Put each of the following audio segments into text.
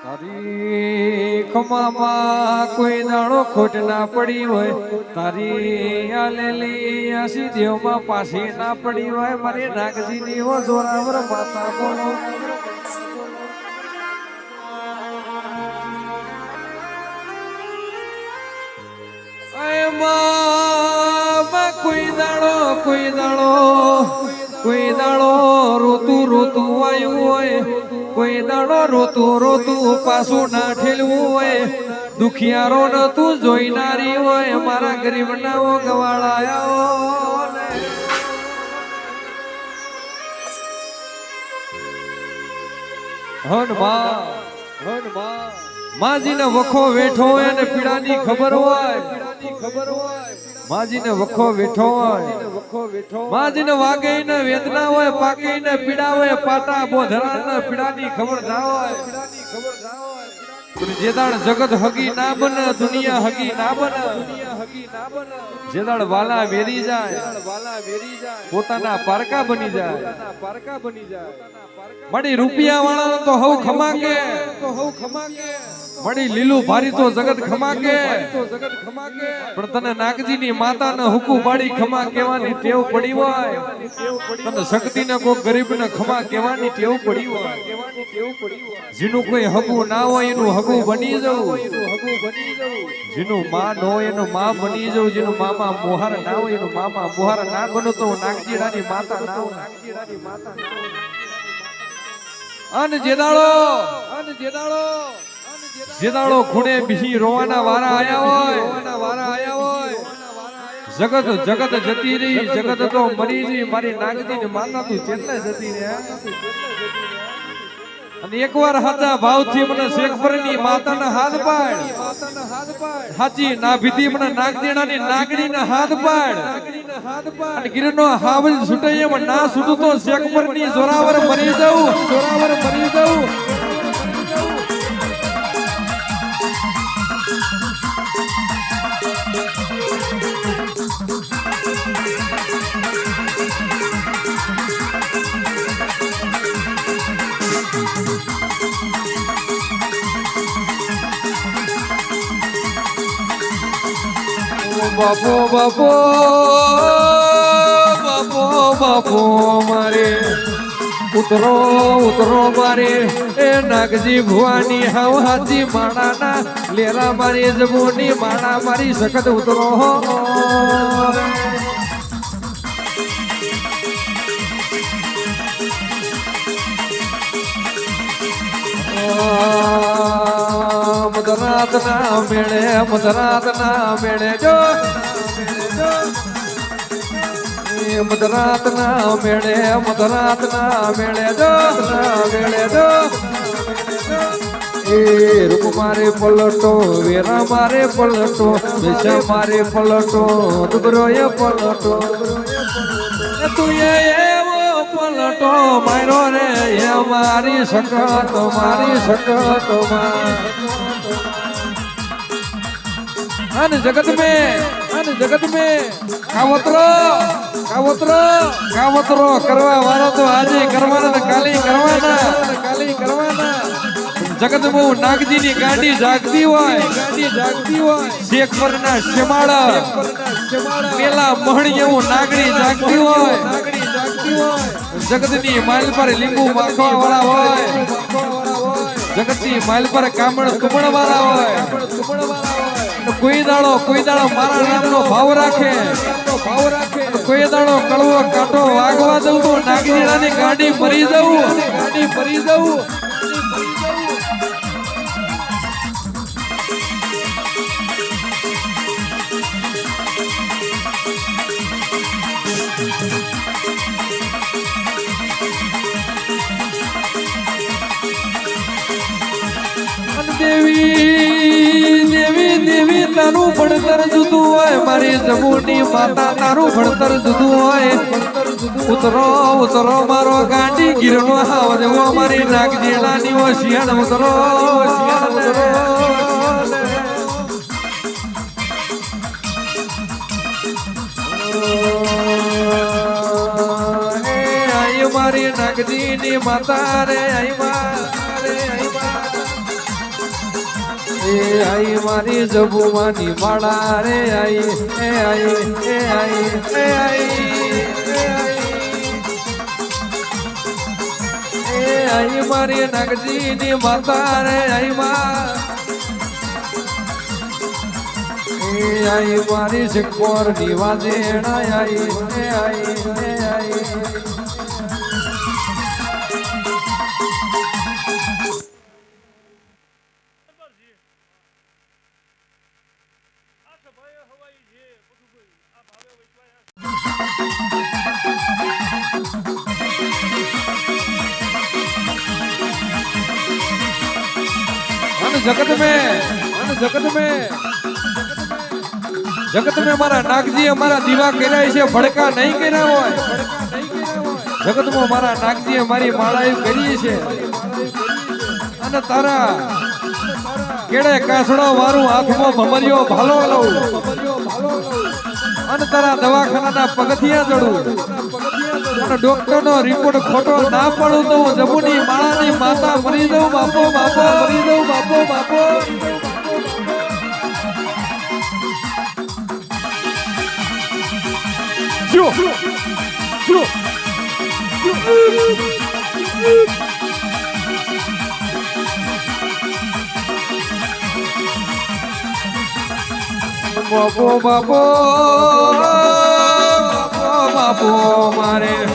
તારી ખમામાં કોઈ દાણો ખોટ ના પડી હોય, તારી આલેલી આસી દેવમાં પાછી ના પડી હોય, મારી નાગજીની હો જોરાવર માતા બોલો. કોઈ દાડો રોતું આવ્યું હોય, કોઈ દાડો રોતું પાછું ના ઠેલવું હોય, દુખિયારો ન તું જોઈનારી હોય, મારા ગરીબ ના ગવાળાયા. માજીને વખો વેઠો હોય ને પીડાની ખબર હોય, માજીને વખો વેઠો હોય, માજીને વાગે ને વેદના હોય, પાકે ને પીડા હોય, પાટા બોધરા ને પીડાની ખબર ના હોય. જેદાળ જગત હગી ના બને, દુનિયા હગી ના બને, જેદાળ વાલા વેરી જાય, પોતાના પારકા બની જાય. મળી રૂપિયા વાળા તો હવ ખમાકે, મળી લીલું ભારી તો જગત ખમાકે, પણ તને નાગજી ની માતા ને હુકુ પાડી ખમા કેવાની ટેવ પડી હોય, તને શક્તિ ને કોઈ ગરીબ ને ખમા કેવાની ટેવ પડી હોય, જેનું કોઈ હગુ ના હોય એનું હગુ બની જવું, જેનું માં ન હોય એનું માં બની જવું, જેનું મામા મોહાર ના હોય એનું મામા મોહાર ના બનો તો નાગજીરાની માતા ના હોય. અને જેદાળો ખૂણે બી રોવાના વારા આયા હોય, જગત જતી રહી, જગત તો મરી ગઈ, મારી નાગજી ની માતા તું કેટલે જતી રહે. અને એકવાર હાચા ભાવથી મને શેખપરની માતાના હાથ પાડ, હાચી ના ભીધી મને નાગજીણાની નાગડીના હાથ પાડ, અને ગીરનો હાવજ છૂટે એમ ના છૂટું તો શેખપરની જોરાવર મરી જાઉં. બાપો મારે ઉતરો મારે એ નાગજી ભુવાની હાવ હાથી માણાના લેરા મારી જબોની માણા મારી સખત ઉતરો. મધરાત ના મેળે જો, મધરાત ના મેળે જો, એ રૂપ મારે પલટો, વેરા મારે પલટો, વિષય મારે પલટો, દુબરો એ પલટો, તું એવો પલટો મારો રે એ મારી સખત અને જગત में કાવતરો કરવા વાળો તો આજે કરવાના, કાલી કરવાના. જગત બહુ નાગજી ની ગાડી જાગતી હોય, શેખપરના શેમાળા પેલા મહણી એવું નાગડી જાગતી હોય, જગત ની માઇલ પર લીંબુ માખવા વાળા હોય, જગત ની માઇલ પર કામણ કુમણ વાળા હોય, કોઈ દાડો મારા નામનો ભાવ રાખે, કોઈ દાડો કડવો કાંટો વાગવા દઉં તો નાગજીણાની ગાડી ફરી જવું. દેવી તારું ભણતર જુદું હોય, મારી જમુની માતા તારું ભણતર જુદું હોય. ઉતરો મારો ગાંડી ગીરનો હાવ દેવો મારી નાગજીણાની શિયાળ ઉતરો. મારી નાગજીની માતા રે એ આઈ મારી જબુમાની માળા રે આઈ એ આઈ એ આઈ એ આઈ એ આઈ મારી નાગજીની માતા રે આઈ માં એ આઈ મારી શિકોર ની વાજેણા આઈ એ આઈ એ આઈ જગત में મારા નાગજી અમારા દીવા કર્યા છે ભડકા નહીં કર્યા હોય જગતમાં મારા નાગજી અમારી માળા કરી છે અને તારા કેડે કાસડો વારું હાથમાં ભમરિયો ભાલો લઉં અને તારા દવાખાનાના પગથિયા ચડું અને ડોક્ટરનો રિપોર્ટ ખોટો ના પડું તો હું જબુની માળાની માતા મરી જાઉં બાપો બાપો મરી જાઉં બાપો બાપો જો જો બાપો બાપો બાપો મારે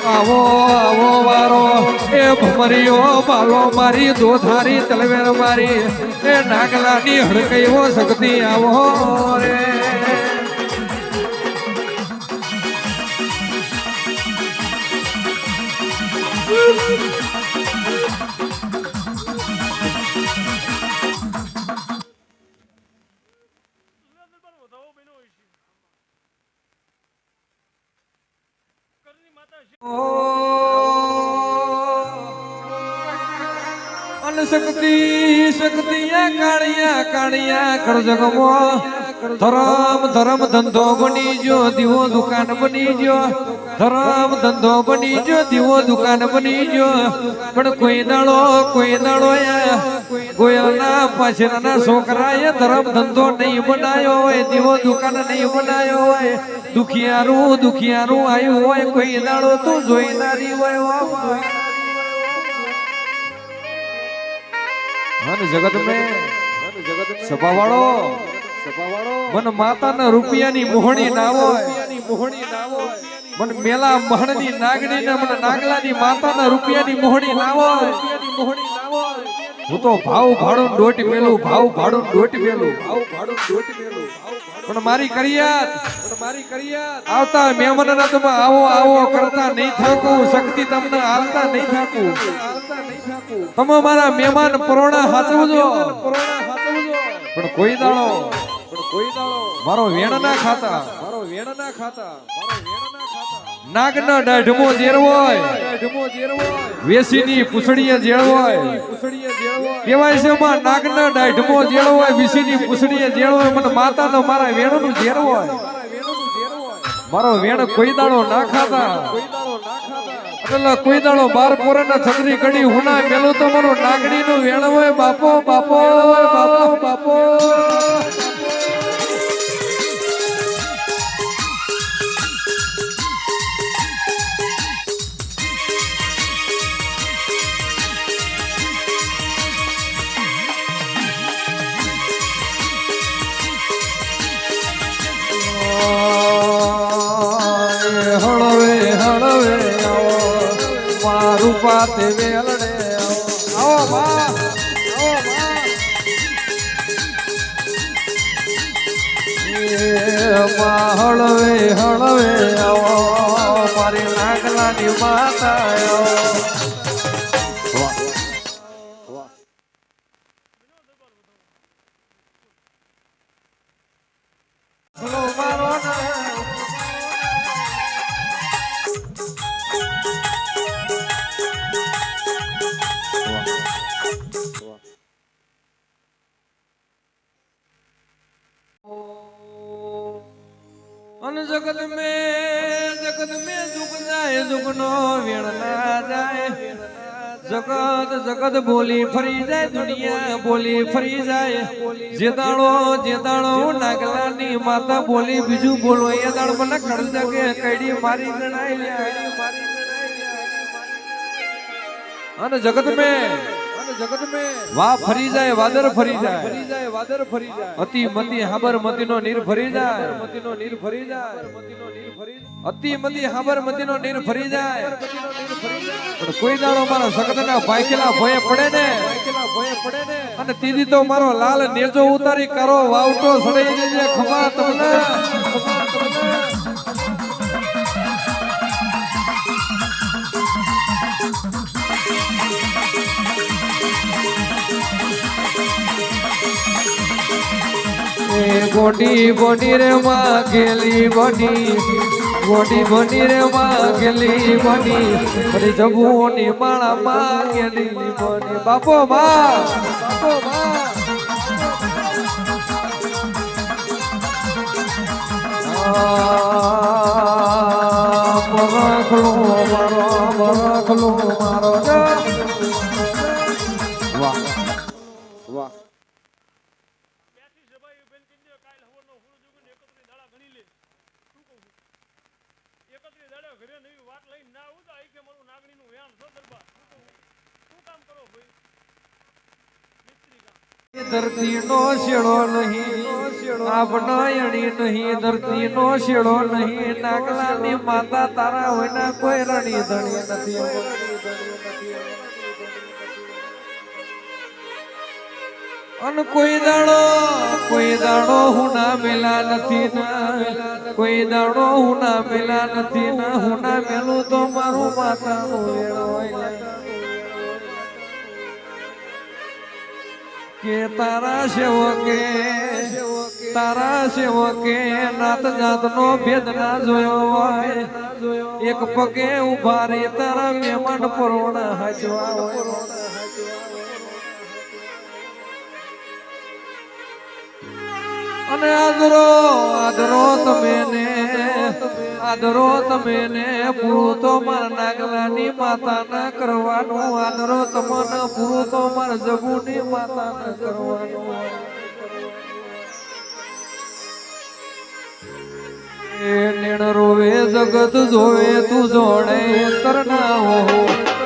આવો આવો વારો એ ભમરીઓ બાલો મારી દોધારી તલવેર મારી એ નાગલાની હડકઈઓ શક્તિ આવો રે શક્તિ શક્તિયા કાળિયા કાળિયા કરજગમો ધરમ ધરમ ધંધો બની જો દીવો દુકાન બની જો ધરમ ધંધો બની જો દીવો દુકાન બની જો પણ કોઈ દાડો ગોયલના પાછળના છોકરાએ ધરમ ધંધો નહીં બનાવ્યો હોય દીવો દુકાન નહીં બનાવ્યો હોય દુખિયારું આવ્યું હોય કોઈ દાડો તું જોઈનારી હોય જગત में સભા વાળો મન માતાના રૂપિયાની મોહણી ના હોય મન મેલા મહણની નાગણી ને મન નાગલાની માતાના રૂપિયાની મોહણી ના હોય હું તો ભાવ ભાડું ડોટી મેલું પણ મારી કરિયાત આવતા મહેમાનના તમે આવો કરતા નહીં થાકું શક્તિ તમને હાલતા નહીં થાકું તમે મારા મહેમાન પરોણા હાચવજો પણ કોઈ દાડો મારો વેણ ના ખાતા નાગનો દાઢમો ઝેર હોય વેસીની પૂછડીએ ઝેર હોય કહેવાય છે માં નાગનો દાઢમો ઝેર હોય વેસીની પૂછડીએ ઝેર હોય મને માતાનો મારા વેણનું ઝેર હોય મારો વેણ કોઈ દાડો ના ખાતા એટલે કોઈ દાડો બાર પોરેના છત્રી કડી હુના મેલું તો મારો નાગડીનું વેણ હોય બાપો બાપો બાપો બાપો પાતે વેલડે આવો માં હળવે આવો મારી નાગલાની માતા જગત में दुख जाए दुख नो वेण ना जाए જગત જગત બોલી ફરી જાય દુનિયા બોલી ફરી જાય જેદાળો નાગલાની માતા બોલી બીજું બોલો એ દાળ મને ખડ જગે કઈડી મારી ગણાય અને જગત में વાહ ફરી જાય વાદર ફરી જાય અતિ મતિ હાબર મતિનો નીર ફરી જાય અતિ મતિ હાબર મતિનો નીર ફરી જાય પણ કોઈ દાડો મારા સગતના ભાઈકેલા ભય પડે ને અને તીધી તો મારો લાલ નેજો ઉતારી કરો વાવટો સડઈ જજે ખમા તમને गोटी बोटी रे मागेली बोटी रे मागेली बोटी बड़ी जबूनी माला मागेली बोटी बापो मां बरखलो मारो वाह वाह धरती नो शेड़ो नहीं आपनायणी नहीं धरती नो शेड़ो नहीं नागलानी माता तारा होना कोई रणी धणी नहीं अन कोई दाड़ो हुना मिला नहीं ना कोई दाड़ो हुना मिला नहीं ना हुना मिलू तो मारू माता के तारा सेवके नात जात नो भेद ना जोयो एक पगे उभा रे तारा मेमन परोणा हजवा અને આદરો તમે ને પૂરું તો માર નાગલાની માતા ના કરવાનું આદરો તમને પૂરું તો માર જબુની માતા ના કરવાનું નેણ રોવે જગત જોવે તું જોડે તરના હો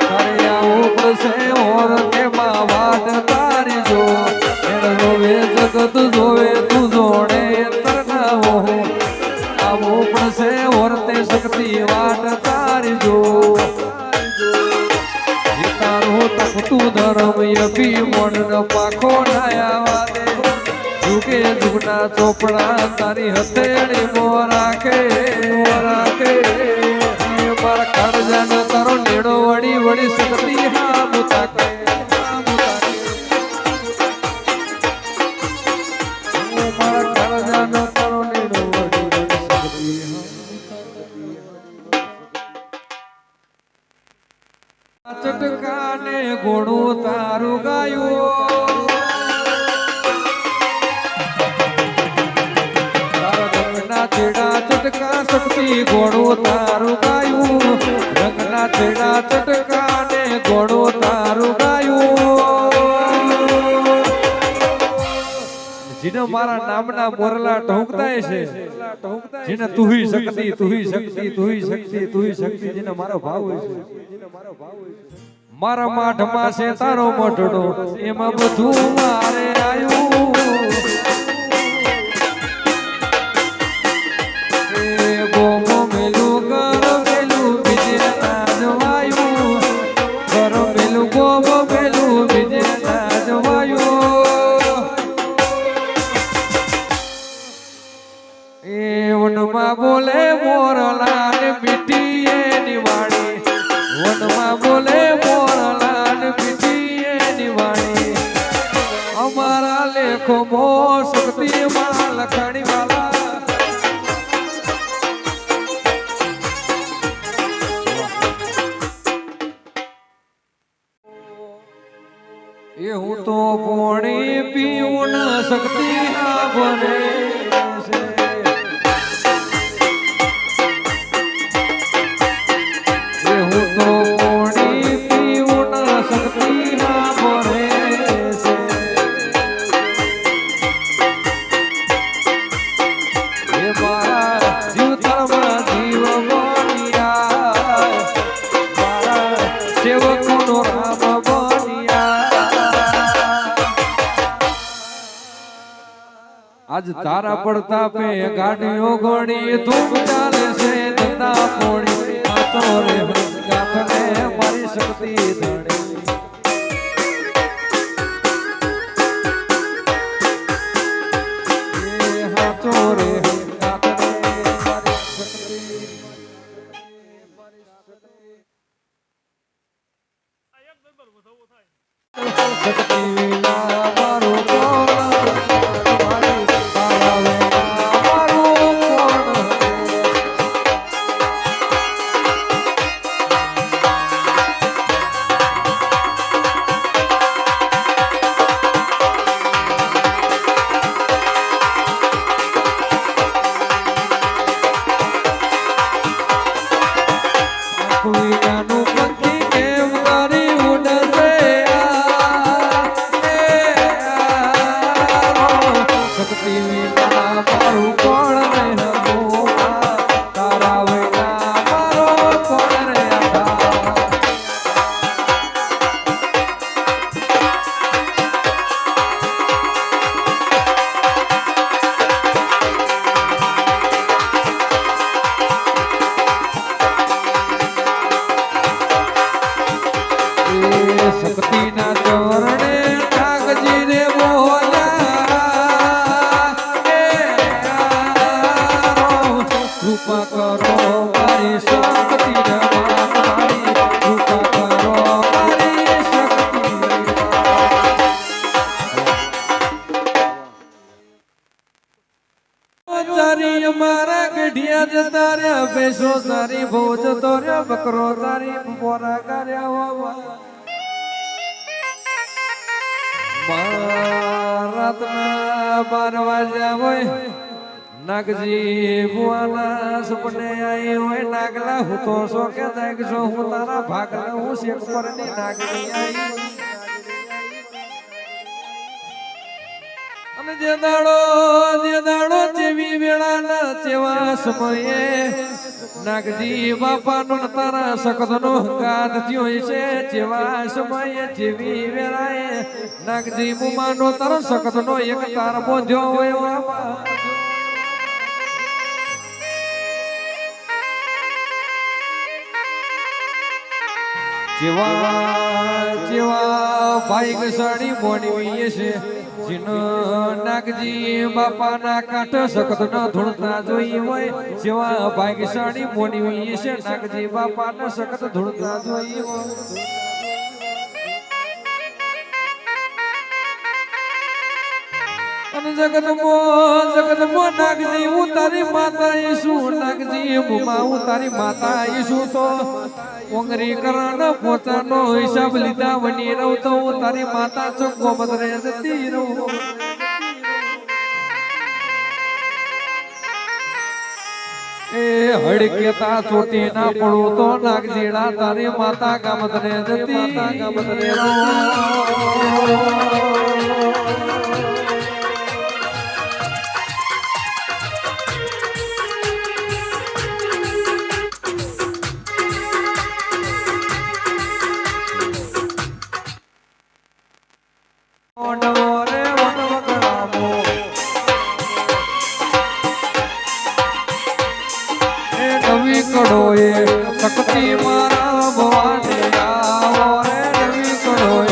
તારે આવો પડશે ઓર કે માં વાટ તારી જો નેણ રોવે જગત જોવે તું જોડે તરના હો આવો પડશે ઓર તે શક્તિ વાટ તારી જો તારો તખતું ધર્મ યપી મન ન પાખો નાયા દે जुगे जुगना चोपड़ा तारी हथेली मोराके मार कर जान तारो नेड़ो वड़ी वड़ी सकती हाँ मुताके मार कर जान तारो नेड़ो वड़ी वड़ी सकती हाँ चटकाने गोड़ो तारू गायो छेड़ा चटका सकती घोड़ो तारू गायू रंगना छेड़ा चटका ने घोड़ो तारू गायू जिने मारा नामना मोरला ढोंकता है जिने तू ही शक्ति जिने मारो भाव है मारा माठ में से तारो मोटड़ो एमा बधु मारे आयू बोले मोरलाल बिटिए निवाणी वनमा बोले मोरलाल बिटिए निवाणी हमारा लेखो मो शक्ति मां लखणी वाला ये हूँ तो पोणी पीऊ न सकती हाँ बने સેવકોનો રામ બન્યા આજ તારા પડતા પે ગાડીઓ ઘોડી ધૂમ ચાલે છે ધંધા પોણી હાથો રે ગાથને મારી શક્તિ ધણી એ હાથો રે ગાથને મારી શક્તિ શક્તિ વિના મારું કોણ શક્તિના ચરણે નાગજી રે બોલ્યા કૃપા કરો મારી શક્તિ મારી કૃપા કરો મારી શક્તિ તારી અમારા ગઢિયા જતા રહ્યા બેસો તારી ભો જતો રે બકરો તારી પોરા કર્યા હોવા રાતના 12 વાગ્યા હોય નાગજી બુઆના સપને આવી હોય નાગલા હું તો સો કે જાગશો હું તારા ભાગલા હું શેક પરની નાગજી આવી અને જે દાડો જેવી વેળાના જેવા સમયે નાગજી બાપાનો તારા સખતનો ગાત થયો છે જેવા સમયે જેવી વેળાએ નાગજી મુમાનો તારો સખતનો એક તાર બોધ્યો હોય જેવા ભાઈ ગસાડી મોડવી છે જીનો નાગજી બાપાના કાંઠ સખત ન ધૂળતા જોઈ હોય જેવા ભાગ્યશાળી મોડવી છે નાગજી બાપાના સખત ધૂળતા જોઈ હોય અને જગતમો નાગજી હું તારી માતા ઈસુ નાગજી મુમા હું તારી માતા ઈસુ તો ઓંગરી કરણ પોતાનો હિસાબ લીધા વની રહું તો હું તારી માતા ચોખ્ખો બદરે જતી રહું એ હડકેતા ચોટી ના પડું તો નાગજીડા તારી માતા ગામદરે જતી ગામદરે શક્તિ મારા ભવાની આવો રે નવી કરો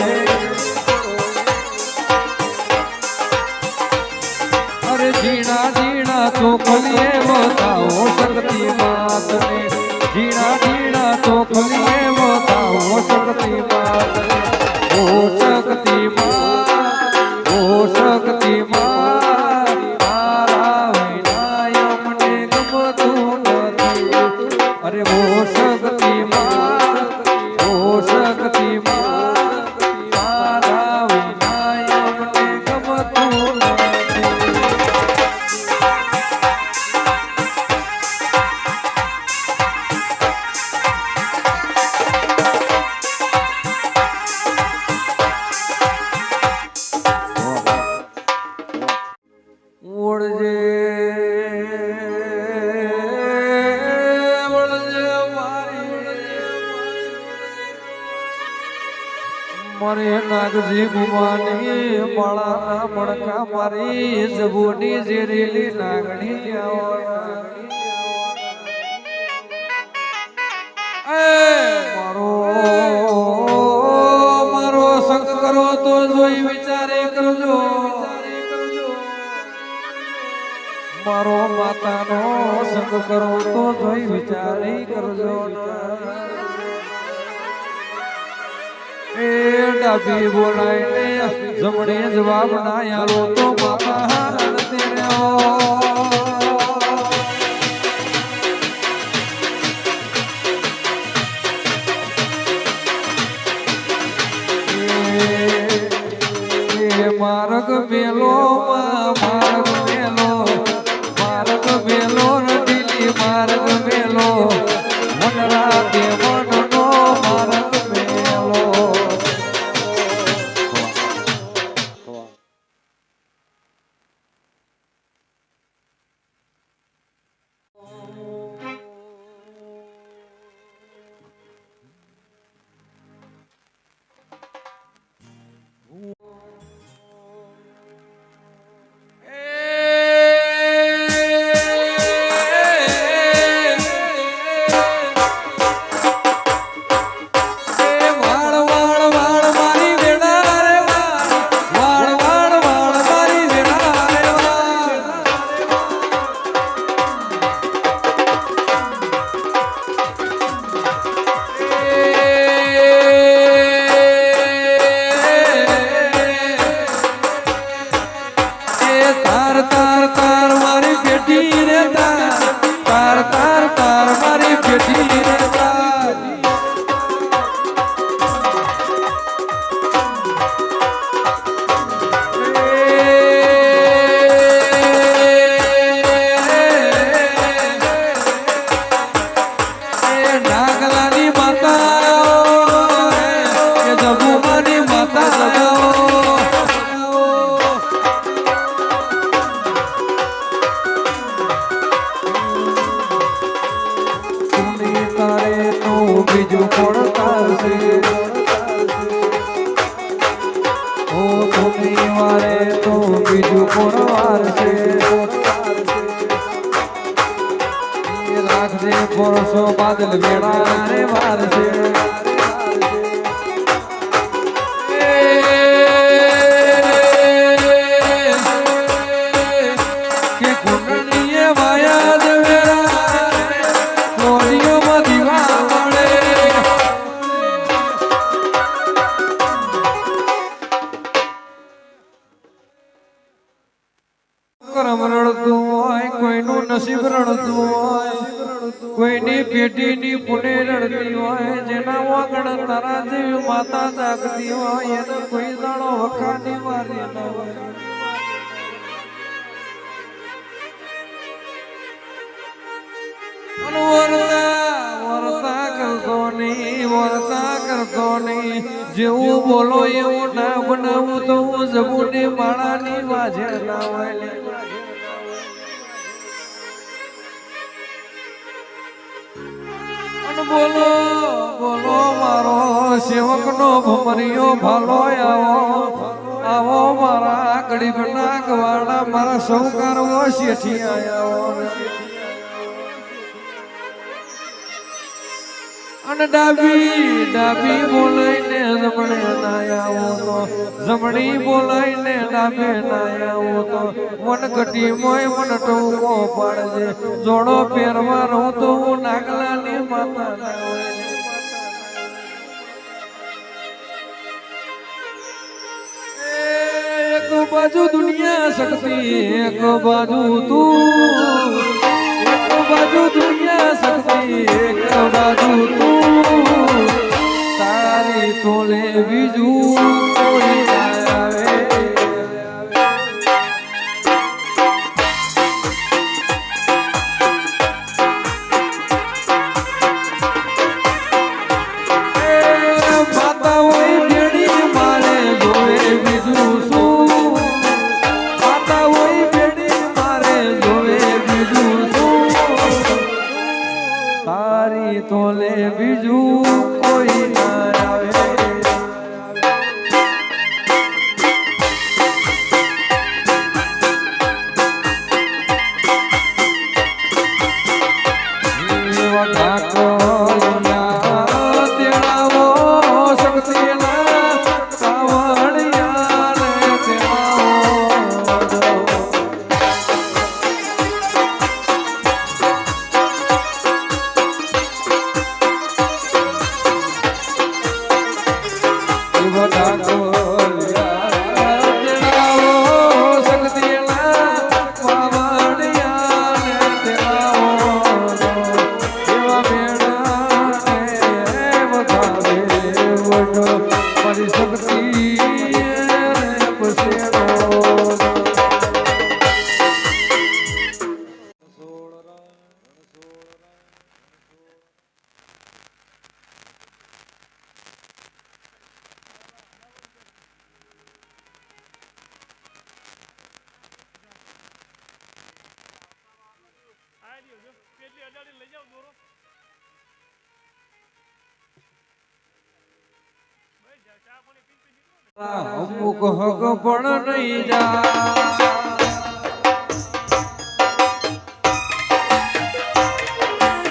મારે નાગજી ભુવાની માળાના મણકા મારી જબુની જેરેલી નાગણી મારો સંગ કરો તો જોઈ વિચારે કરજો મારો માતાનો સંગ કરો તો જોઈ વિચારી કરજો એ ડાબી બોલાય જમણે જવાબ ના આલો તો માતા રડતી રહ્યો માર્ગ મેલો માર્ગ મેલો માર્ગ મેલો રડીલી માર્ગ મેલો મનરા દેવનનો માર્ગ મેલો બીજું કોણ તારશે ઓ ભૂમિ વારે તો બીજું કોણ વારશે રાખજે પરસો બાદલ વેળા રે વારશે કે કુંડલીએ વાયા જ વેળા કોળીઓમાં દીવા કરમ રડતું હોય કોઈનું નસીબ રડતું હોય કોઈની પેટીની પુણે રડતી હોય જેના વાગણ તારા જેવી માતા જાગતી હોય એને કોઈ દાડો વખાની મારી ન હોય વર્તા કરતો નહીં જેવું બોલો એવું ના બનાવું તો હું જબુની માળાની વાજે ના હોય બોલો બોલો મારો સેવકનો ભમરિયો ભાલો આવો મારા ગરીબના ગવાડા મારા સૌ કરવો શેઠી આયા અને ડાબી બોલાઈને જમણે ના આવો તો જમણી બોલાઈને ડાબે ના આવો તો મન ઘટી મોય મન ટોકો પાડજે જોડો પહેરવા રહું તો હું નાગલાની માતા ના હોય એક બાજુ દુનિયા શક્તિ એક બાજુ તું એક બાજુ દુનિયા શક્તિ એક બાજુ તું તારી તોલે બીજું કોઈ ના આવે માતા હોય ભેડી મારે જોવે બીજું શું માતા હોય ભેડી મારે જોવે બીજું શું તારી તોલે બીજું કોઈ ના આવે મારી શક્તિ અમુક હક પણ નહીં જા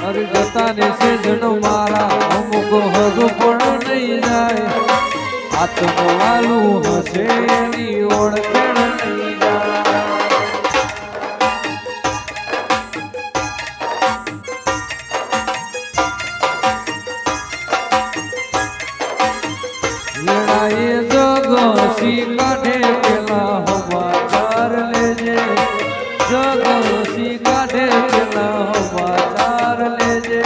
અરે જતા ને સેજન મારા અમુક હક પણ નહીં જાય આત્મ વાલું હશે એની ઓળખેણ નહીં જાય કાઢે પેલા હવાચાર લેજે જગસી કાઢે પેલા હવાચાર લેજે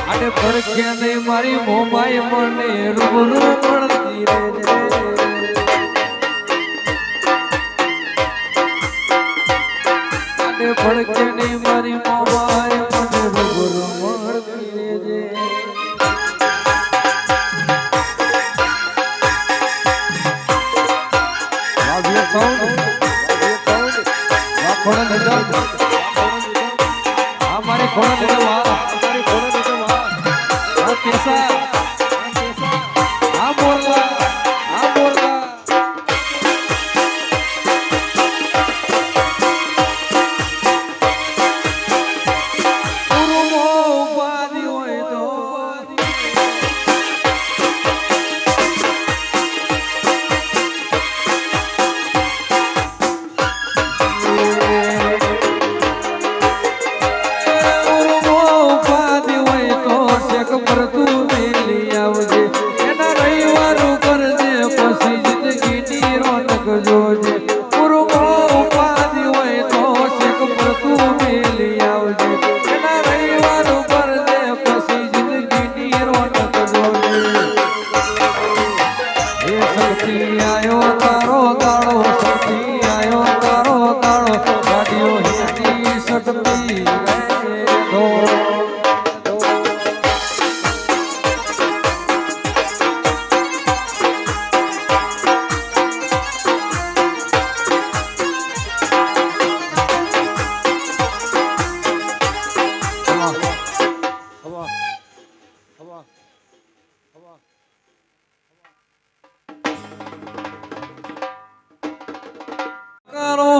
આડે પડખે નહીં મારી મોમાઈ મને રૂબરૂ મળતી રેજે આડે પડખે નહીં મારી મોમાઈ મને રૂબરૂ મળતી રેજે हमारे खोड़ा ले जाओ हमारे खोड़ा ले जाओ हाँ कैसा हाँ बोलना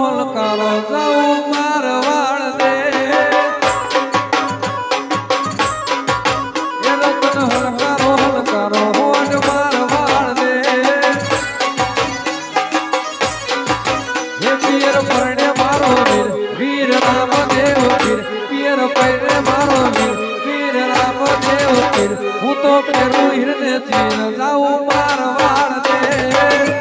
હલકારો જાઉં મારવાડ દે એ રતન હલકારો હોડ મારવાડ દે હે પિયર પરણે મારો વીર રામ દેવ પીર પિયર પરણે મારો વીર રામ દેવ પીર હું તો પેરું હિરને ચીર જાઉં મારવાડ દે